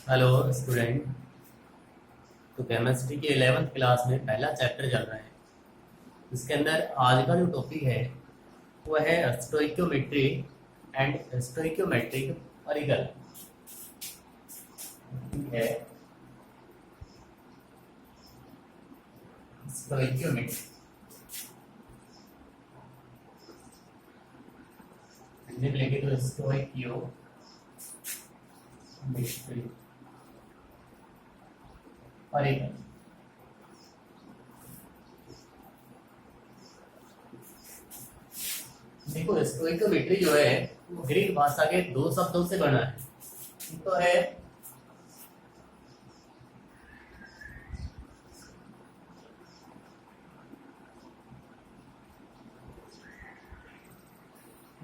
Hello student. तो chemistry के 11th class में पहला चैप्टर चल रहा है। इसके अंदर आज का जो टॉपिक है वो है स्टोइक्योमेट्री एंड स्टोइक्योमेट्रिक परिकल। है स्टोइक्योमेट्री, हिंदी में लिखे तो स्टोइक्योमेट्री परिकल। देखो स्टोइक्योमेट्री जो है वो ग्रीक भाषा के दो शब्दों से बना है। एक तो है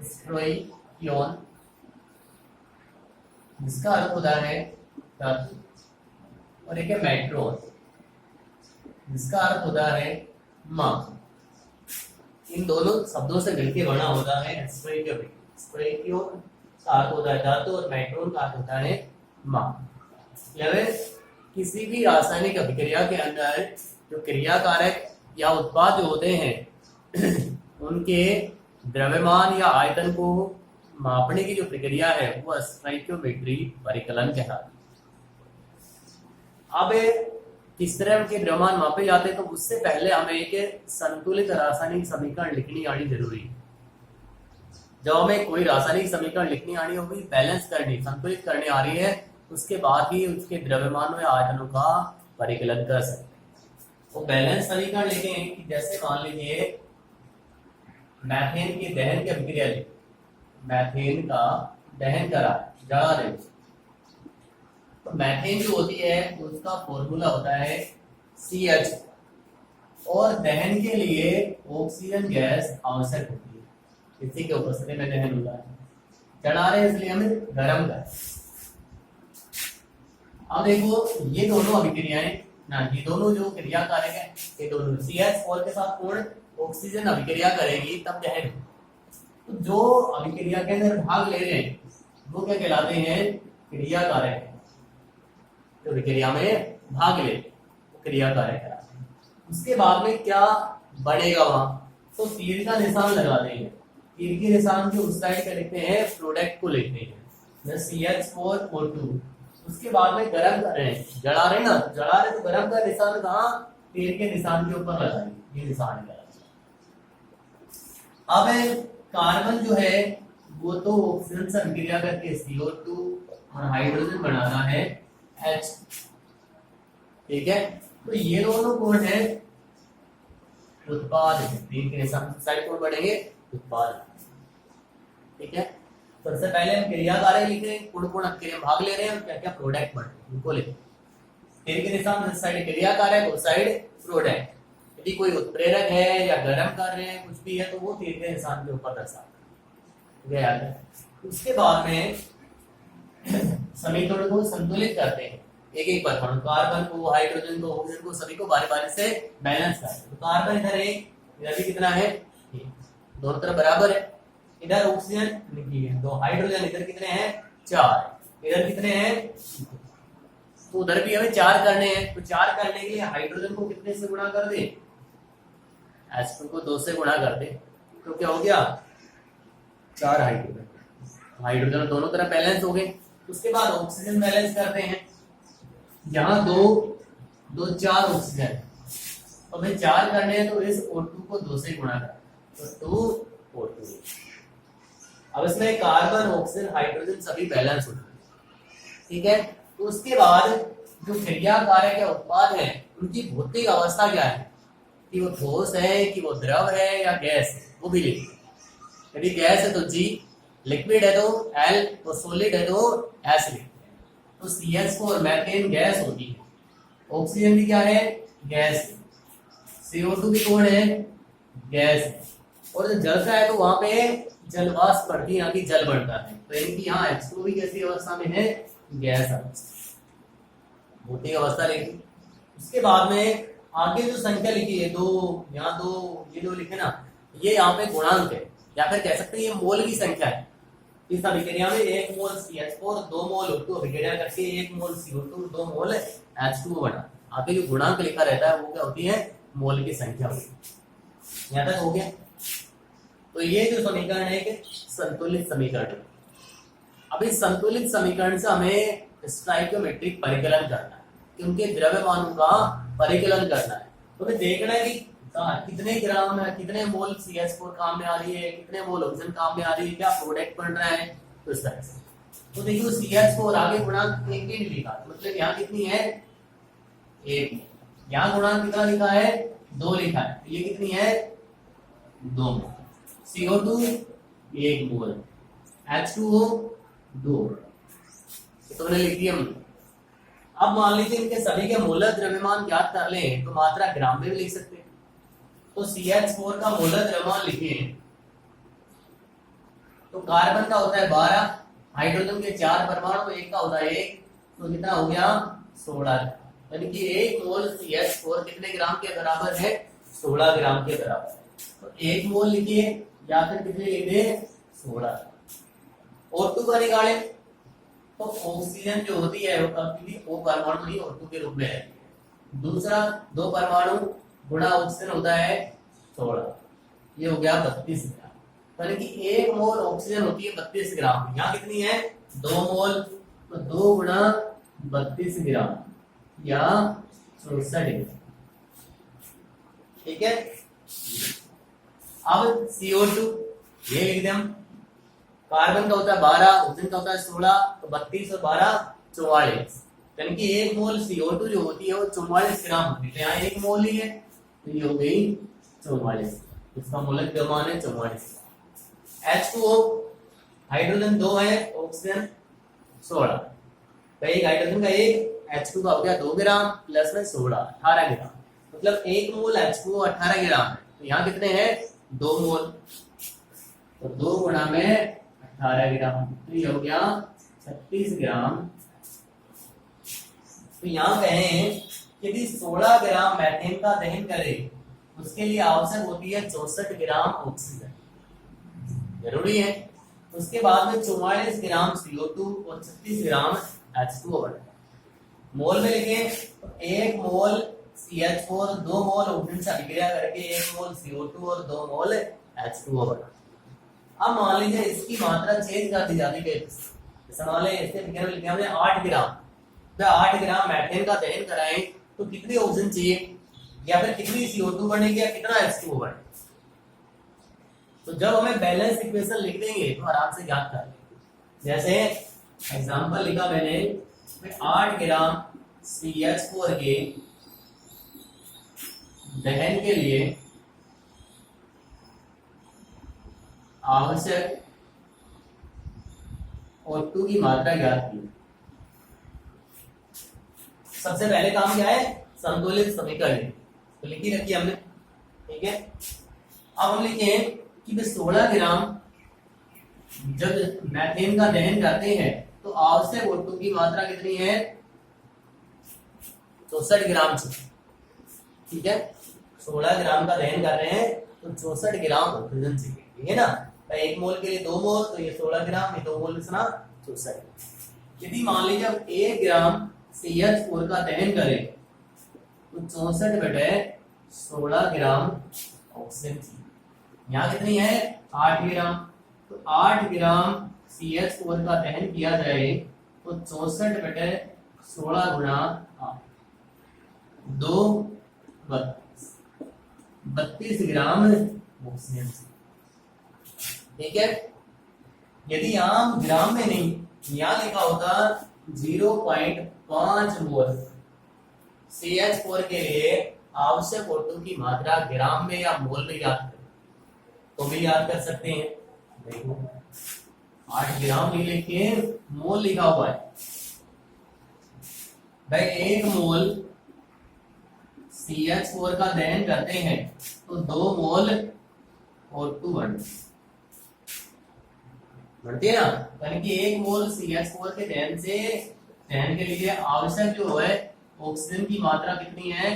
स्टोइकियोन, जिसका अर्थ होता है तत्व, और एक है मेट्रोन, जिसका अर्थ होता है मां। इन दोनों शब्दों से मिलकर बना होता है स्टोइक्योमेट्री। स्टोइकियोन का अर्थ होता है धातु और मेट्रोन का अर्थ होता है मां। यानी किसी भी रासायनिक अभिक्रिया के अंदर जो क्रिया कारक या उत्पाद जो होते हैं उनके द्रव्यमान या आयतन को मापने की जो प्रक्रिया है वो स्टोइक्योमेट्री परिकलन कहलाती है। अब किस तरह के द्रव्यमान मापे जाते हैं तो उससे पहले हमें एक संतुलित रासायनिक समीकरण लिखनी आनी जरूरी है। जब हमें कोई रासायनिक समीकरण लिखनी आनी होगी, बैलेंस करनी, संतुलित करनी आ रही है, उसके बाद ही उसके द्रव्यमान या आयतनों का परिकलन कर सकते हैं। वो बैलेंस समीकरण लिखें कि जैसे मान लीजिए मैथेन की दहन की अभिक्रिया ली, मैथेन का दहन करा, जला दे, तो मैथेन जो होती है उसका फॉर्मूला होता है CH, और दहन के लिए ऑक्सीजन गैस आवश्यक होती है। इसी के उपस्थिति में दहन होता है। जला रहे इसलिए हमें गर्म कर। अब देखो ये दोनों अभिक्रियाएं ना, ये दोनों जो क्रिया कारक है ये दोनों CH4 के साथ पूर्ण ऑक्सीजन अभिक्रिया करेगी तब दहन। तो जो अभिक्रिया के अंदर भाग ले रहे हैं वो क्या कहलाते हैं? क्रिया कारक। जो अभिक्रिया में भाग ले क्रिया कारक कहलाते हैं। उसके बाद में क्या बनेगा वहां, तो तीर का निशान लगा देंगे। तीर के निशान के उस साइड का लिखते हैं, प्रोडक्ट को लिखते हैं CH4O2। उसके बाद में गर्म कर रहे हैं, जला रहे ना, जला रहे तो गर्म का निशान कहाँ? तीर के निशान के ऊपर लगाएंगे, ये निशान है। अब कार्बन जो है वो तो ऑक्सीजन से अभिक्रिया करके CO2 और हाइड्रोजन बनाना है H। ठीक है, तो ये दोनों कौन है? उत्पाद है। तीन के निशान साइड कौन बढ़ेंगे? उत्पाद। ठीक है, तो सबसे पहले हम क्रिया कारक लिख रहे हैं, कौन कौन क्रिया भाग ले रहे हैं और क्या क्या प्रोडक्ट बन रहे हैं उनको लिखें। तीन के निशान साइड क्रिया कारक, उस साइड प्रोडक्ट। यदि कोई उत्प्रेरक है या गर्म कर रहे हैं कुछ भी है तो वो तीर के निशान के ऊपर दर्शाता है। उसके बाद में समीकरण को संतुलित करते हैं, एक एक परमाणु, कार्बन को, हाइड्रोजन को, ऑक्सीजन को, सभी को बारी बारी से बैलेंस करते हैं। तो कार्बन इधर एक, इधर भी कितना है? दोनों तरफ बराबर है। इधर ऑक्सीजन लिखी है, दो हाइड्रोजन, इधर कितने हैं? 4, इधर कितने हैं? तो उधर भी हमें 4 करने हैं। तो 4 करने के लिए हाइड्रोजन को कितने से गुणा कर दे? H2 को 2 से गुणा कर दे, तो क्या हो गया? 4 हाइड्रोजन। हाइड्रोजन दोनों तरफ बैलेंस हो गए। उसके बाद ऑक्सीजन बैलेंस करते हैं। यहाँ 2 4 ऑक्सीजन, तो हमें 4 करने हैं तो इस O2 को 2 से गुणा कर, तो 2O2। अब इसमें कार्बन, ऑक्सीजन, हाइड्रोजन सभी बैलेंस होते हैं। ठीक है, तो उसके बाद जो क्रिया कारक या उत्पाद है उनकी भौतिक अवस्था क्या है, कि वो ठोस है, कि वो द्रव है या गैस है, वो भी लिखते हैं। यदि गैस है तो G, लिक्विड है तो L, तो सॉलिड है तो S लिखते हैं। तो CH4 मैथेन गैस होती है, ऑक्सीजन भी क्या है? गैस है, CO2 भी कौन है? गैस है, और जब जलता है तो वहां पे जलवाष्प बढ़ती है, यहाँ की जल बढ़ता है। तो इनकी यहाँ H2 भी कैसी अवस्था में है? गैस अवस्था, भौतिक अवस्था लिखी। उसके बाद में आगे जो संख्या लिखी है 2, यहाँ 2, ये 2 लिखे ना, ये यहाँ पे गुणांक है, या फिर कह सकते हैं ये मोल की संख्या है। इस अभिक्रिया में 1 मोल CH4 2 मोल O2 अभिक्रिया करके 1 मोल CO2 2 मोल H2O बना। आपके जो गुणांक लिखा रहता है वो क्या होती है, मोल की संख्या होती है। यहाँ तक हो गया। तो ये जो समीकरण है कि संतुलित समीकरण है। अब इस संतुलित समीकरण से हमें स्टोइकियोमेट्रिक परिकलन करना है, क्योंकि द्रव्यमानों का परिकलन करना है। तो हमें देखना है कि कितने ग्राम है, कितने मोल CH4 काम में आ रही है, कितने मोल ऑक्सीजन काम में आ रही है, क्या प्रोडक्ट बन रहा है, तो इस तरह से। तो देखिए CH4 आगे गुणांक 1 नहीं लिखा, मतलब यहाँ कितनी है 1, यहाँ गुणांक कितना लिखा है 2 लिखा है, ये कितनी है 2 मोल। CO2 1 मोल, H2O 2, तो मैंने लिख दिया। अब मान लीजिए इनके सभी के मोलर द्रव्यमान ज्ञात कर लें तो मात्रा ग्राम में भी लिख सकते हैं। तो CH4 का मोलर द्रव्यमान लिखिए तो कार्बन का होता है 12, हाइड्रोजन के 4 परमाणु, एक का होता है 1, तो कितना हो गया 16। यानी कि 1 मोल CH4 कितने ग्राम के बराबर है 16 ग्राम के बराबर है। तो 1 मोल लिखिए या फिर कितने लिख दे 16। O2 का निकालें तो ऑक्सीजन जो होती है वो कभी O परमाणु ही O2 के रूप में है। दूसरा 2 परमाणु गुणा ऑक्सीजन होता है 16, ये हो गया 32 ग्राम। यानी कि 1 मोल ऑक्सीजन होती है 32 ग्राम, यहाँ कितनी है 2 मोल, तो 2 गुणा 32 ग्राम या 64 ग्राम। ठीक है। अब CO2 ये लिख दें, कार्बन का होता है 12, ऑक्सीजन का होता है 16, तो 32 और 12 44। यानी कि 1 मोल CO2 जो होती है वो 44 ग्राम होती है। यहाँ 1 मोल ही है तो ये हो गई 44, इसका मोलर द्रव्यमान है 44। H2O हाइड्रोजन 2 है, ऑक्सीजन 16, तो एक हाइड्रोजन का 1, H2 का हो गया 2 ग्राम प्लस में 16 18 ग्राम, मतलब 1 मोल H2O 18 ग्राम है। तो यहाँ कितने हैं 2 मोल, तो 2 गुणा में 18 ग्राम, तो ये हो गया 36 ग्राम। तो यहाँ कहें यदि 16 ग्राम मीथेन का दहन करें उसके लिए आवश्यक होती है 64 ग्राम ऑक्सीजन, जरूरी है। उसके बाद में 44 ग्राम CO2 और 36 ग्राम H2O बनेगा। मोल में लिखें तो 1 मोल CH4 2 मोल ऑक्सीजन से अभिक्रिया करके 1 मोल CO2 और 2 मोल H2O बना। अब मान लीजिए इसकी मात्रा चेंज कर दी जाती है, मान लीजिए इसके विज्ञान में लिखा हमने 8 ग्राम, तो 8 ग्राम मीथेन का दहन कराएं तो कितनी ऑक्सीजन चाहिए या फिर कितनी CO2 बनेगी या कितना H2O बनेगा। तो जब हमें बैलेंस इक्वेशन लिख देंगे तो आराम से याद कर लेंगे। जैसे एग्जांपल लिखा मैंने 8 ग्राम CH4 के दहन के लिए आवश्यक O2 की मात्रा ज्ञात की। सबसे पहले काम क्या है संतुलित समीकरण, तो लिखी रखी हमने। ठीक है। अब हम लिखे कि 16 ग्राम जब मीथेन का दहन करते हैं तो आवश्यक O2 की मात्रा कितनी है 64 ग्राम से। ठीक है, 16 ग्राम का दहन कर रहे हैं तो 64 ग्राम ऑक्सीजन चाहिए, ठीक है ना। तो 1 मोल के लिए 2 मोल, तो ये 16 ग्राम, ये 2 मोल कितना 64। यदि मान लीजिए अब 1 ग्राम CH4 का दहन करें तो 64/16 ग्राम ऑक्सीजन चाहिए। यहाँ कितनी है 8 ग्राम, तो 8 ग्राम CH4 का दहन किया जाए तो 64/16 गुणा 8 2 32 ग्राम ऑक्सीजन। ठीक है। यदि हम ग्राम में नहीं यहाँ लिखा होता 0.5 मोल CH4 के लिए आवश्यक O2 की मात्रा ग्राम में या मोल में याद करें तो भी याद कर सकते हैं। देखो 8 ग्राम नहीं लिखे मोल लिखा हुआ है भाई। 1 मोल CH4 का दहन करते हैं तो 2 मोल O2 बढ़ती है ना। यानी कि 1 मोल CH4 के दहन के लिए आवश्यक जो है ऑक्सीजन की मात्रा कितनी है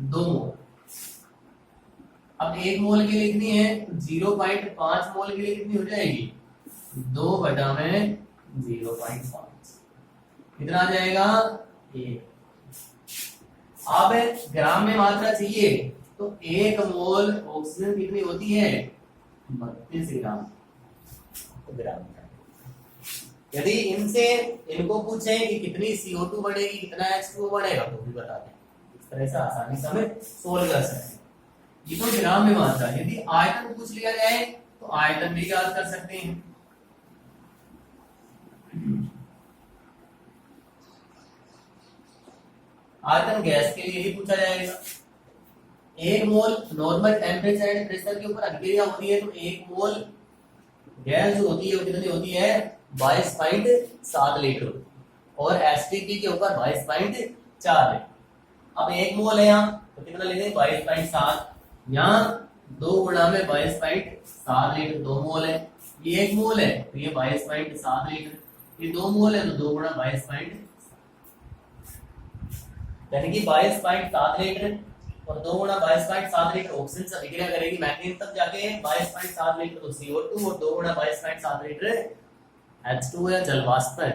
2 मोल। अब 1 मोल के लिए कितनी है 0.5 मोल के लिए कितनी हो जाएगी 2/0.5 कितना आ जाएगा 1। अब ग्राम में मात्रा चाहिए तो 1 मोल ऑक्सीजन कितनी होती है 32 ग्राम। यदि इनको पूछे कि कितनी CO2 बढ़ेगी कितना H2O बढ़ेगा तो भी बता दें। इस तरह से आसानी से हमें सोल्व कर सकते हैं। ये तो ग्राम में मात्रा। यदि आयतन पूछ लिया जाए तो आयतन भी याद कर सकते हैं। आयतन गैस के लिए ही पूछा जाएगा। 1 मोल नॉर्मल टेम्परेचर एंड प्रेशर के ऊपर अभिक्रिया होती है तो 1 मोल गैस जो होती है वो कितनी होती है 22.7 लीटर और एसटीपी के ऊपर 22.4 लीटर। अब 1 मोल है यहाँ तो कितना लिखेंगे 22.7, यहाँ 2 गुणा में 22.7 लीटर 2 मोल है। ये 1 मोल है तो ये 22.7 लीटर, ये 2 मोल है तो 2 गुणा 22.7 यानी कि 22.7 लीटर और 2 गुणा 22.7 लीटर ऑक्सीजन से अभिक्रिया करेगी मैग्नीशियम तब जाके 22.7 लीटर तो CO2 और 2 गुणा 22.7 लीटर H2 या जल वाष्प है।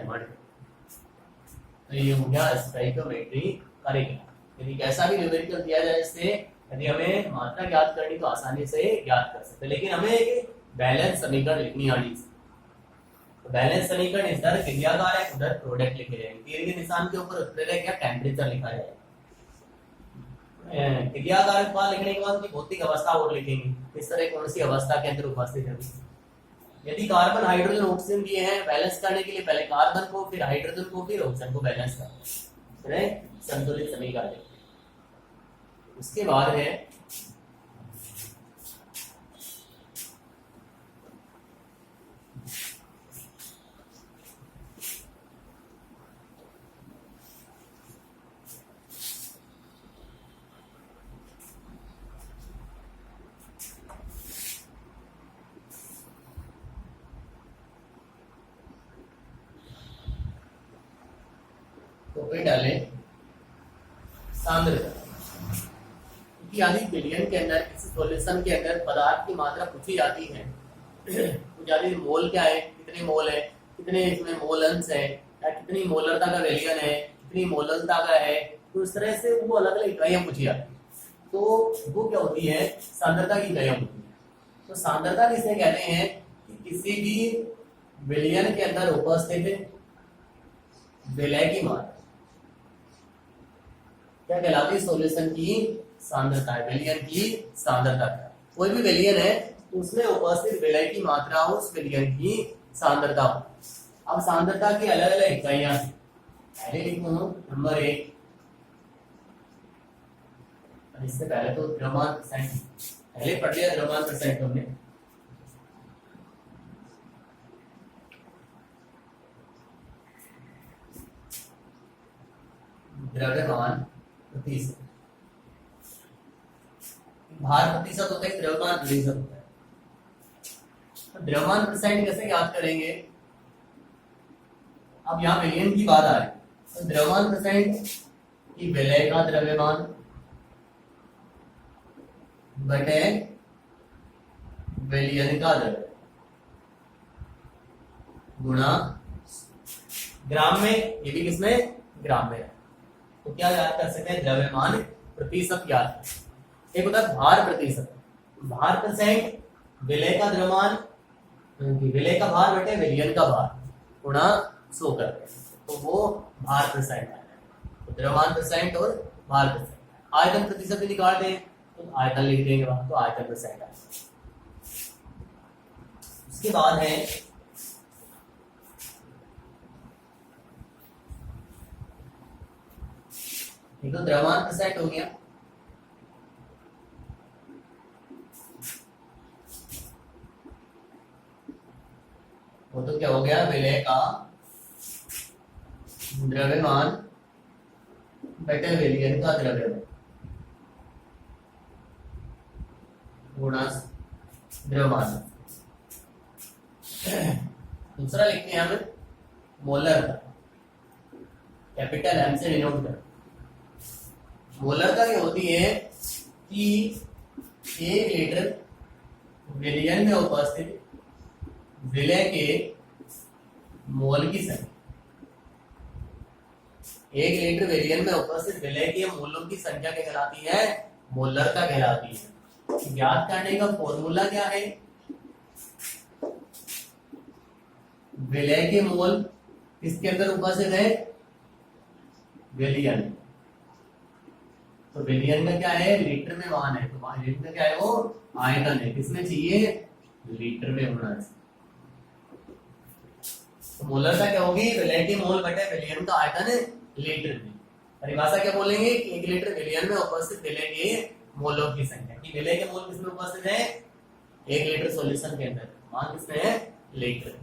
तो ये हो गया स्टोइकियोमेट्री करेगा। यदि कैसा भी न्यूमेरिकल दिया जाए इससे यदि हमें मात्रा ज्ञात करनी तो आसानी से ज्ञात कर सकते हैं, लेकिन हमें एक बैलेंस समीकरण लिखनी आनी चाहिए। तो बैलेंस समीकरण इधर क्रियाकार है उधर प्रोडक्ट लिखे जाएंगे। तीर के निशान के ऊपर उत्तर क्या टेम्परेचर लिखा जाएगा। क्रियाकार का लिखने के बाद भौतिक अवस्था और लिखेंगे इस तरह कौन सी अवस्था के अंदर उपस्थित है। यदि कार्बन हाइड्रोजन ऑक्सीजन दिए हैं बैलेंस करने के लिए पहले कार्बन को फिर हाइड्रोजन को फिर ऑक्सीजन को बैलेंस करना है संतुलित समीकरण। उसके बाद है तो पे डाले सांद्रता कि आधी बिलियन के अंदर किसी सॉल्यूशन के अंदर पदार्थ की मात्रा पूछी जाती है तो जाती मोल क्या है कितने मोल है कितने इसमें मोल अंश है या कितनी मोलरता का वैल्यून है कितनी मोलरता का है। तो इस तरह से वो अलग अलग इकाइयां पूछी जाती है तो वो क्या होती है सांद्रता की इकाइयां होती है। तो सांद्रता किसे कहते हैं कि किसी भी विलयन के अंदर उपस्थित विलय की मात्रा क्या कहलाती है सॉल्यूशन की सांद्रता है। विलयन की सांद्रता है कोई भी विलयन है तो उसमें उपस्थित विलय की मात्रा उस विलयन की सांद्रता हो। अब सांद्रता की अलग अलग इकाइयां हैं। पहले लिखूं नंबर 1 इससे पहले तो द्रव्यमान परसेंट पहले पढ़ लिया द्रव्यमान परसेंट हमने। द्रव्यमान प्रतिशत भार प्रतिशत होता है द्रव्यमान प्रतिशत होता है। तो द्रव्यमान परसेंट कैसे याद करेंगे। अब यहाँ विलयन की बात आ रही तो द्रव्यमान परसेंट की विलय का द्रव्यमान बटे विलयन का द्रव्यमान गुणा ग्राम में ये भी किसमें ग्राम में। तो क्या याद कर सकते हैं द्रव्यमान प्रतिशत याद। एक होता है भार प्रतिशत भार परसेंट विलय का द्रव्यमान विलय का भार बटे विलयन का भार गुणा 100 करते हैं तो वो भार परसेंट आता है। तो द्रव्यमान परसेंट और भार परसेंट। आयतन प्रतिशत भी निकालते हैं तो आयतन लिख देंगे तो आयतन परसेंट आता है। उसके बाद है ये तो द्रव्यमान परसेंट हो गया। वो तो क्या हो गया विलय का द्रव्यमान बटे विलयन का द्रव्यमान गुणा द्रव्यमान। दूसरा लिखते हैं हम मोलर कैपिटल एम से डिनोट कर। मोलरता क्या होती है कि 1 लीटर विलयन में उपस्थित विलय के मोल की संख्या, 1 लीटर विलयन में उपस्थित विलय के मोलों की संख्या क्या कहलाती है? मोलरता कहलाती है। ज्ञात करने का फॉर्मूला क्या है? विलय के मोल किसके अंदर उपस्थित है? विलयन। तो विलयन का क्या है? लीटर में मान है, तो लीटर का क्या है? वो आयतन है। किसमें चाहिए? लीटर में होना चाहिए। तो मोलरता क्या होगी? विलय के मोल बटे विलयन का आयतन लीटर में। परिभाषा क्या बोलेंगे कि 1 लीटर विलयन में उपस्थित विलय के मोलों की संख्या। कि विलय के मोल किसमें उपस्थित है? 1 लीटर सॉल्यूशन के अंदर। मान किसमें है? लीटर।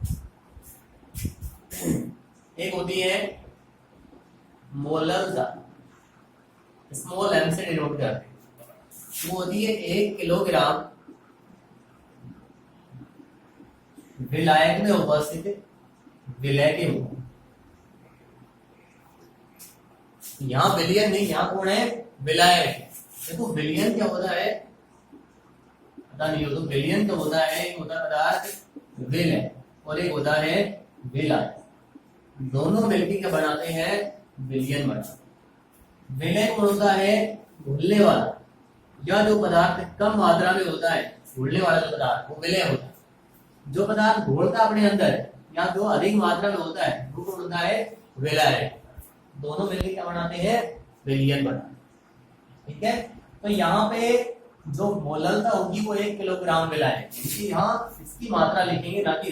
एक होती है मोलरता, स्मॉल एम से डिनोट करते हैं। वो होती है 1 किलोग्राम विलायक में उपस्थित विलय के मोल। यहाँ विलयन नहीं, यहाँ कौन है? विलायक। देखो विलयन क्या होता है पता नहीं हो, तो विलयन तो होता है, एक होता है पदार्थ विलय और एक होता है विलायक। दोनों मिलकर क्या बनाते हैं? विलयन बनाते हैं। विलय कौन होता है? घुलने वाला, या जो पदार्थ कम मात्रा में होता है, घुलने वाला जो पदार्थ वो विलय होता है। जो पदार्थ घोलता अपने अंदर या जो अधिक मात्रा में होता है वो कौन होता है? विलायक। दोनों मिलकर क्या बनाते हैं? विलयन बनाते हैं। ठीक है, तो यहाँ पे जो मोलरता होगी वो 1 किलोग्राम विलायक, यहाँ इसकी मात्रा लिखेंगे ना कि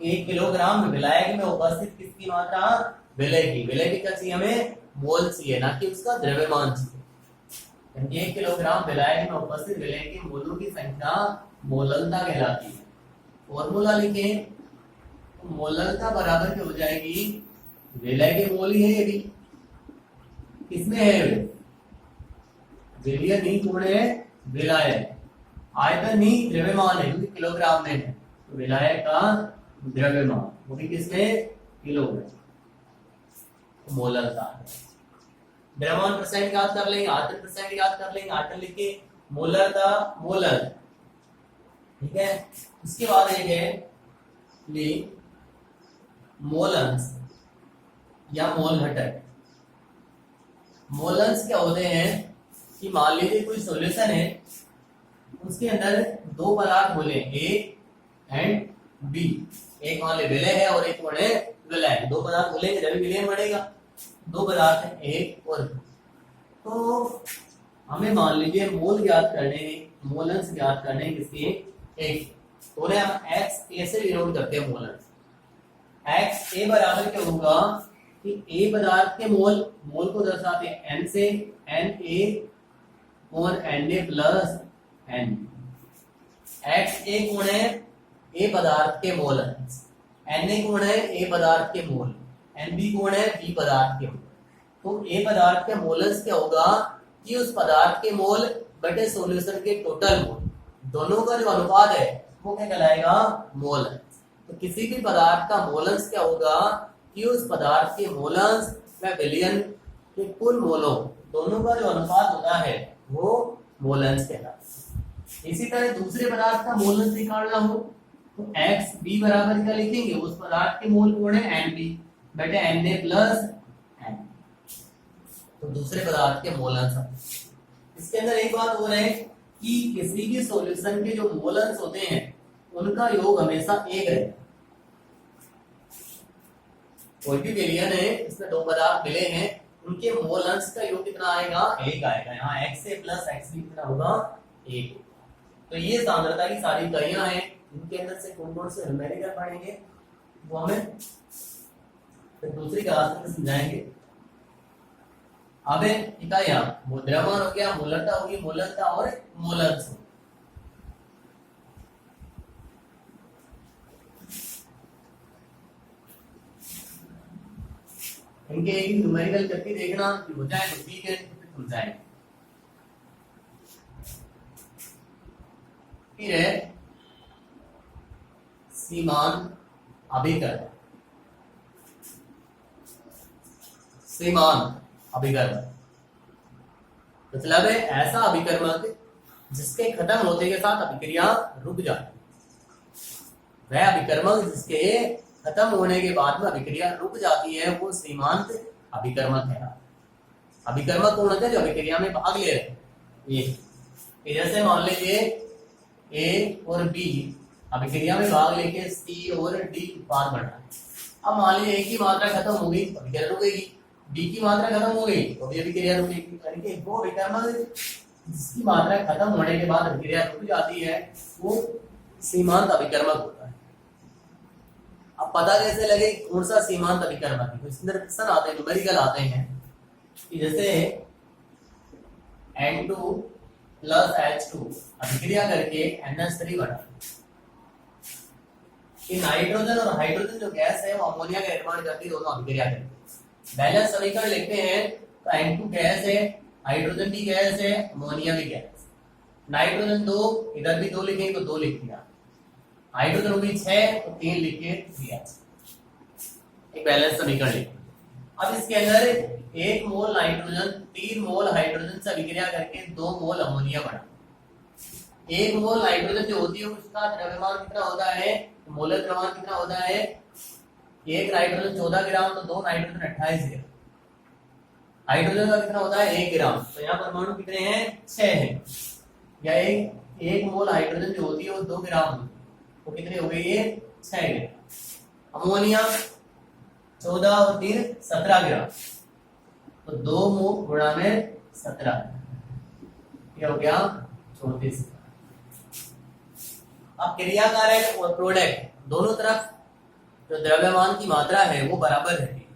1 किलोग्राम विलायक में उपस्थित किसकी मात्रा? विलय की। विलय की क्या चाहिए हमें? मोल चाहिए, ना कि उसका द्रव्यमान चाहिए। 1 किलोग्राम विलायक में उपस्थित विलय के मोलों की संख्या मोलरता कहलाती है। फॉर्मूला लिखें, तो मोलरता बराबर क्या हो जाएगी? विलय के मोल ही है ये भी। किसमें है? विलयन नहीं, कौन है? विलायक। आयतन नहीं, द्रव्यमान है, क्योंकि किलोग्राम में है। तो विलायक का द्रव्यमान वो भी किसमें? किलोग्राम। मोलरता। द्रव्यमान परसेंट याद कर लेंगे, आयतन परसेंट याद कर लेंगे। आयतन लिखे, मोलरता मोलर। ठीक है, उसके बाद एक है मोलंस या मोल घटक। मोलंस क्या होते हैं कि मान लीजिए कोई सॉल्यूशन है, उसके अंदर 2 पदार्थ बोले ए एंड बी। एक मान लीजिए विलय है और एक है विलय। 2 पदार्थ बोलेंगे जब विलय बढ़ेगा। 2 पदार्थ है ए और बी। तो हमें मान लीजिए मोल ज्ञात करने हैं, मोलंस ज्ञात करने हैं किसके? एक। तो हम एक्स ए से डिनोट करते हैं मोलंस। एक्स ए बराबर क्या होगा कि ए पदार्थ के मोल को दर्शाते हैं एन से, एन ए और N A plus N. X A कौन है? ए पदार्थ के मोल। एन ए कौन है? ए पदार्थ के मोल। एन बी कौन है? बी पदार्थ के मोल। तो ए पदार्थ के मोलस क्या होगा कि उस पदार्थ के मोल बटे सॉल्यूशन के टोटल मोल, दोनों का जो अनुपात है वो क्या कहलाएगा? मोल। तो किसी भी पदार्थ का मोलंस क्या होगा कि उस पदार्थ के मोलंस व विलयन के कुल मोलों दोनों का जो अनुपात होता है वो मोलंस कहलाता है। इसी तरह दूसरे पदार्थ का मोलंस निकालना हो तो एक्स बी बराबर क्या लिखेंगे? उस पदार्थ के मोल कौन है? एन बी बटे एन ए प्लस एन। तो दूसरे पदार्थ के मोलंस। इसके अंदर एक बात हो रही है कि किसी भी सॉल्यूशन के जो मोलंस होते हैं उनका योग हमेशा 1 रहेगा। कोई भी विलयन है, इसमें 2 पदार्थ मिले हैं, उनके मोलंस का योग कितना आएगा? 1 आएगा। यहाँ एक्स ए प्लस एक्स बी कितना होगा? 1। तो ये सांद्रता की सारी इकाइयां हैं। इनके अंदर से कौन कौन से न्यूमेरिकल पढ़ेंगे वो हमें फिर दूसरी क्लास में समझाएंगे। अब इकाइयां द्रव्यमान हो गया, मोलरता होगी, मोलरता और मोलंस। इनके एक न्यूमेरिकल करके देखना कि हो जाए तो ठीक है, फिर समझाएंगे। फिर है सीमान अभिकरण। सीमान अभिकरण मतलब है ऐसा अभिकर्मक जिसके खत्म होने के साथ अभिक्रिया रुक जाती। वह अभिकर्मक जिसके खत्म होने के बाद में अभिक्रिया रुक जाती है वो सीमांत अभिकर्मक है। अभिकर्मक कौन होते हैं? जो अभिक्रिया में भाग ले रहे हैं। ये जैसे मान लीजिए ए और बी अभिक्रिया में भाग लेके सी और डी उत्पाद बन रहा है। अब मान लीजिए ए की मात्रा खत्म हो गई तो अभिक्रिया रुकेगी, बी की मात्रा खत्म हो गई तो भी अभिक्रिया रुकेगी। यानी कि वो अभिकर्मक जिसकी मात्रा खत्म होने के बाद अभिक्रिया रुक जाती है वो सीमांत अभिकर्मक होता है। अब पता कैसे लगे कौन सा सीमांत अभिकर्मक है? तो इसके अंदर क्वेश्चन आते हैं, न्यूमेरिकल आते हैं कि जैसे N2 प्लस H2 अभिक्रिया करके NH3 बना। कि नाइट्रोजन और हाइड्रोजन जो गैस है वो अमोनिया का निर्माण करती है, दोनों अभिक्रिया करती है। बैलेंस समीकरण लिखते हैं तो N2 गैस है, हाइड्रोजन भी गैस है, अमोनिया भी गैस। नाइट्रोजन 2, इधर भी 2 लिखेंगे तो 2 लिख दिया। हाइड्रोजन भी 6 तो 3 लिख के दिया। एक बैलेंस समीकरण लिख। अब इसके अंदर 1 मोल नाइट्रोजन 3 मोल हाइड्रोजन से अभिक्रिया करके 2 मोल अमोनिया बना। 1 मोल नाइट्रोजन जो होती है उसका द्रव्यमान कितना होता है? मोलर द्रव्यमान कितना होता है? 1 नाइट्रोजन 14 ग्राम तो 2 नाइट्रोजन 28 ग्राम। हाइड्रोजन का कितना होता है? 1 ग्राम। तो यहाँ परमाणु कितने हैं? 6 हैं। या एक मोल हाइड्रोजन जो होती है वो 2 ग्राम होती है, वो कितने हो गए? ये 6 ग्राम। अमोनिया 14 और 3 17 ग्राम, तो 2 मोल गुणा में 17, ये हो गया 34। अब क्रिया कारक और प्रोडक्ट दोनों तरफ जो द्रव्यमान की मात्रा है वो बराबर रहती है।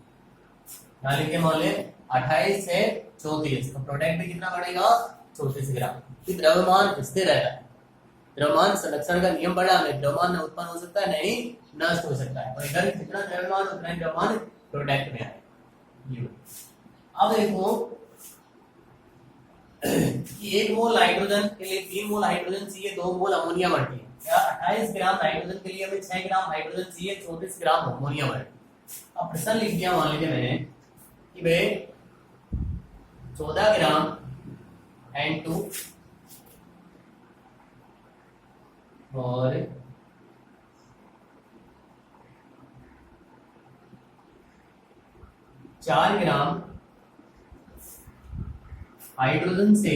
यहाँ लिखे मान ले 28 से 34, तो प्रोडक्ट भी कितना बढ़ेगा? 34 ग्राम। द्रव्यमान स्थिर रहता है। द्रव्यमान संरक्षण का नियम बड़ा है, द्रव्यमान न उत्पन्न हो सकता है नहीं नष्ट हो सकता है। और इधर जितना द्रव्यमान उतना ही द्रव्यमान प्रोडक्ट में आए। अब देखो कि 1 मोल नाइट्रोजन के लिए 3 मोल हाइड्रोजन चाहिए, 2 मोल अमोनिया बनती है। या 28 ग्राम नाइट्रोजन के लिए हमें 6 ग्राम हाइड्रोजन चाहिए, 34 ग्राम अमोनिया बनती है। अब प्रश्न लिख दिया मान लीजिए मैंने कि भाई 14 ग्राम N2 और 4 ग्राम हाइड्रोजन से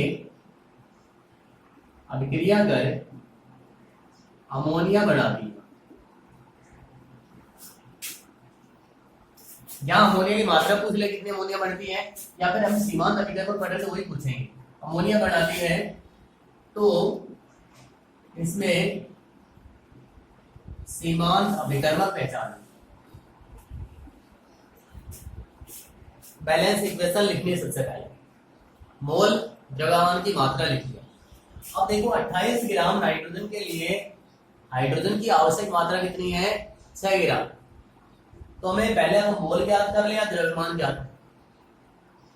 अभिक्रिया कर अमोनिया बनाती है। यहाँ अमोनिया की मात्रा पूछ ले कितनी अमोनिया बनती है, या फिर हम सीमांत अभिकर्मक पढ़े तो वही पूछेंगे। अमोनिया बनाती है तो इसमें सीमांत अभिकर्मक पहचान। बैलेंस इक्वेशन लिखनी है सबसे पहले। मोल द्रव्यमान की मात्रा लिखिए। अब देखो 28 ग्राम नाइट्रोजन के लिए हाइड्रोजन की आवश्यक मात्रा कितनी है? 6 ग्राम। तो हमें पहले हम मोल ज्ञात कर लिया, द्रव्यमान ज्ञात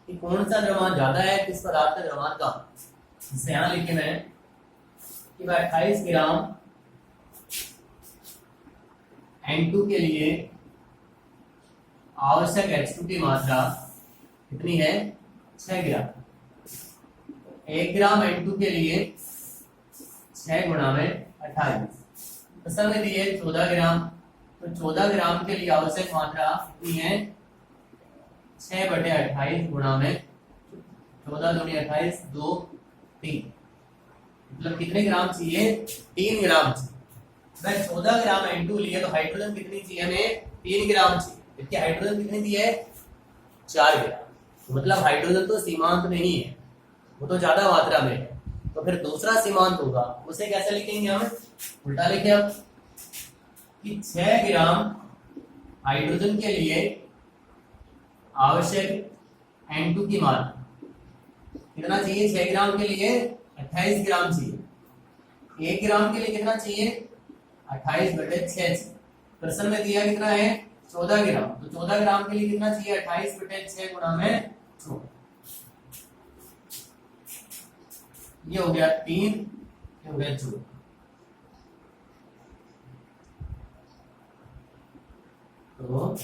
कि कौन सा द्रव्यमान ज्यादा है, किस पदार्थ का द्रव्यमान कम। इससे यहां लिखे मैंने कि 28 ग्राम N2 के लिए आवश्यक H2 की मात्रा कितनी है? 6 ग्राम। 1 ग्राम N2 के लिए 6 गुणा में 28, असल में दिए 14 ग्राम। तो 14 ग्राम के लिए आवश्यक मात्रा कितनी है? 6/28 गुणा में 14 दूनी 28, 2 3, मतलब कितने ग्राम चाहिए? 3 ग्राम चाहिए। 14 ग्राम N2 लिए तो हाइड्रोजन कितनी चाहिए हमें? 3 ग्राम चाहिए। जबकि हाइड्रोजन कितनी दी है? 4 ग्राम। मतलब हाइड्रोजन तो सीमांत नहीं है, वो तो ज्यादा मात्रा में है। तो फिर दूसरा सीमांत होगा, उसे कैसे लिखेंगे हम? उल्टा लिखे हम कि 6 ग्राम हाइड्रोजन के लिए आवश्यक N2 की मात्रा कितना चाहिए? 6 ग्राम के लिए 28 ग्राम चाहिए। 1 ग्राम के लिए कितना चाहिए? 28/6। प्रश्न में दिया कितना है? 14 ग्राम। तो 14 ग्राम के लिए कितना चाहिए? 28/6 गुणा में 14। ये हो गया 3, ये हो गया 14। तो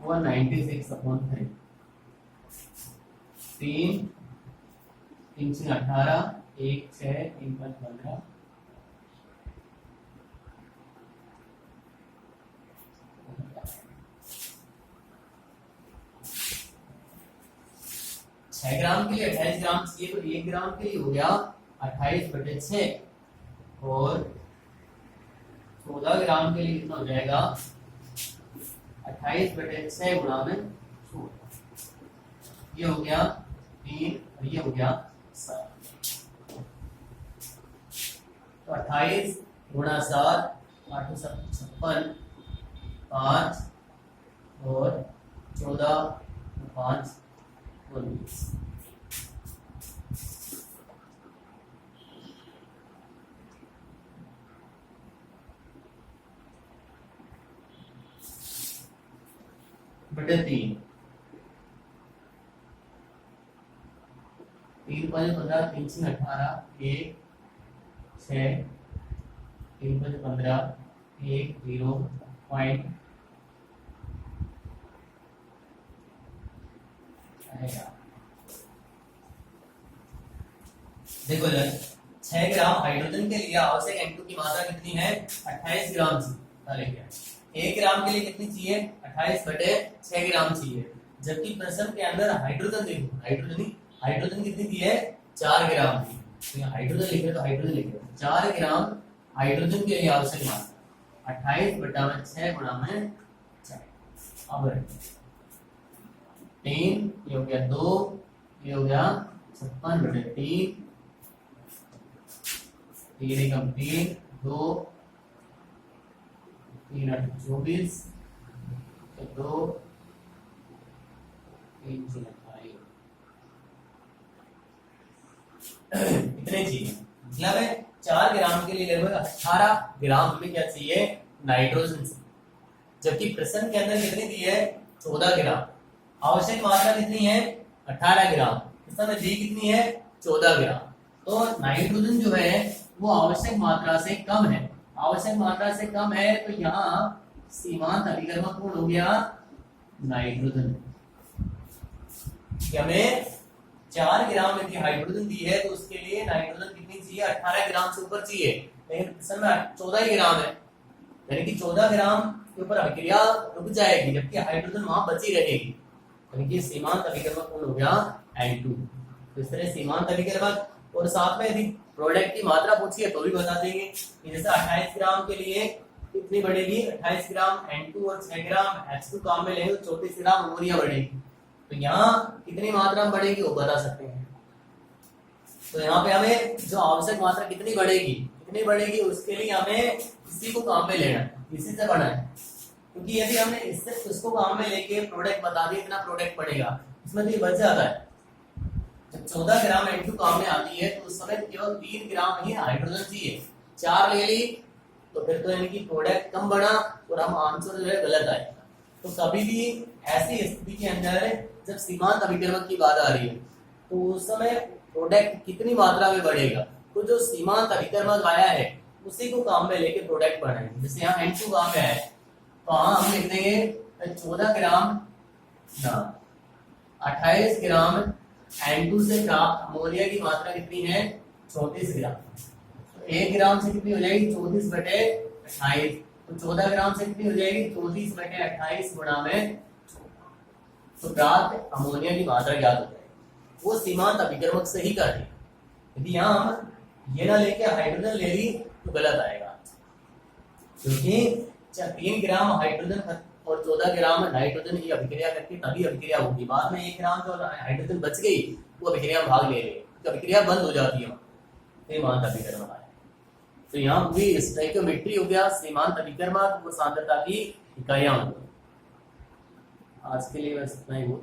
196 6/3 3 3 से 18 1 6 3 5 15 6 ग्राम के लिए 28 ग्राम चाहिए तो 1 ग्राम के लिए हो गया 28/6 और 14 ग्राम के लिए कितना हो जाएगा 28/6 गुणा में 16 ये हो गया 3 और ये हो गया 7 तो 28 गुणा 7 8 56 5 और 14 5 19 बटे 3 3 5 15 3 से 18 1 6 3 5 15 1 0 पॉइंट देखो जरा 6 ग्राम हाइड्रोजन के लिए आवश्यक N2 की मात्रा कितनी है 28 ग्राम चाहिए। 1 ग्राम के लिए कितनी चाहिए 28/6 ग्राम चाहिए, जबकि प्रश्न के अंदर हाइड्रोजन देखो हाइड्रोजन कितनी दी है 4 ग्राम की, तो यहाँ हाइड्रोजन लिखे तो हाइड्रोजन लिखे 4 ग्राम हाइड्रोजन के लिए आवश्यक मात्रा 28/6 गुणा में 4। अब 3 ये हो गया 2 ये हो गया 56/3 3 एकम 3 2 3 8 24 2 3 से 28 इतने चाहिए। मतलब है 4 ग्राम के लिए लगभग 18 ग्राम हमें क्या चाहिए नाइट्रोजन, जबकि प्रश्न के अंदर कितनी दी है 14 ग्राम। आवश्यक मात्रा कितनी है 18 ग्राम, इस समय दी कितनी है 14 ग्राम। तो नाइट्रोजन जो है वो आवश्यक मात्रा से कम है, आवश्यक मात्रा से कम है, तो यहाँ सीमांत अभिकर्मक कौन हो गया नाइट्रोजन। हमें 4 ग्राम यदि हाइड्रोजन दी है तो उसके लिए नाइट्रोजन कितनी चाहिए 18 ग्राम से ऊपर चाहिए, लेकिन प्रश्न में 14 ही ग्राम है, यानी कि 14 ग्राम के ऊपर अभिक्रिया रुक जाएगी, जबकि हाइड्रोजन वहां बची रहेगी, यानी कि सीमांत अभिकर्मक कौन हो गया N2। तो इस तरह सीमांत अभिकर्मक, और साथ में यदि प्रोडक्ट की मात्रा पूछिए तो भी बता देंगे कि जैसे 28 ग्राम के लिए कितनी बढ़ेगी 28 ग्राम N2 और 6 ग्राम H2 काम में लेंगे तो 34 ग्राम अमोनिया बढ़ेगी, तो यहाँ कितनी मात्रा में बढ़ेगी वो बता सकते हैं। तो यहाँ पे हमें जो आवश्यक मात्रा कितनी बढ़ेगी उसके लिए हमें इसी को काम में लेना है, इसी से बढ़ना है, क्योंकि यदि हमने इससे उसको काम में लेके प्रोडक्ट बता दिया इतना प्रोडक्ट पड़ेगा, इसमें तो ये बच जाता है। जब 14 ग्राम N2 काम में आती है तो उस समय केवल 3 ग्राम ही हाइड्रोजन चाहिए, 4 ले ली तो फिर तो यानी कि प्रोडक्ट कम बढ़ा और हम आंसर जो है गलत आएगा। तो कभी भी ऐसी स्थिति के अंदर जब सीमांत अभिकर्मक की बात आ रही है तो उस समय प्रोडक्ट कितनी मात्रा में बढ़ेगा, तो जो सीमांत अभिकर्मक आया है उसी को काम में लेके प्रोडक्ट बढ़ाएंगे। जैसे यहाँ N2 काम में है तो हाँ हम लिख देंगे 14 ग्राम 28 ग्राम N2 से प्राप्त अमोनिया की मात्रा कितनी है 34 ग्राम, तो 1 ग्राम से कितनी हो जाएगी 34/28, तो 14 ग्राम से कितनी हो जाएगी 34/28 गुणा में, तो प्राप्त अमोनिया की मात्रा ज्ञात हो जाएगी। वो सीमांत अभिकर्मक से ही करनी है, यदि यहाँ हम ये ना लेके हाइड्रोजन ले ली तो गलत आएगा, क्योंकि 3 ग्राम हाइड्रोजन और 14 ग्राम नाइट्रोजन की अभिक्रिया करके तभी अभिक्रिया होगी, बाद में 1 ग्राम जो हाइड्रोजन बच गई वो अभिक्रिया में भाग ले रही है तो अभिक्रिया बंद हो जाती है, सीमांत अभिकर्मक आए। तो यहाँ पूरी स्टोइकियोमेट्री हो गया, सीमांत अभिकर्मक और सांद्रता की इकाइयां हो गई। आज के लिए बस इतना ही हो।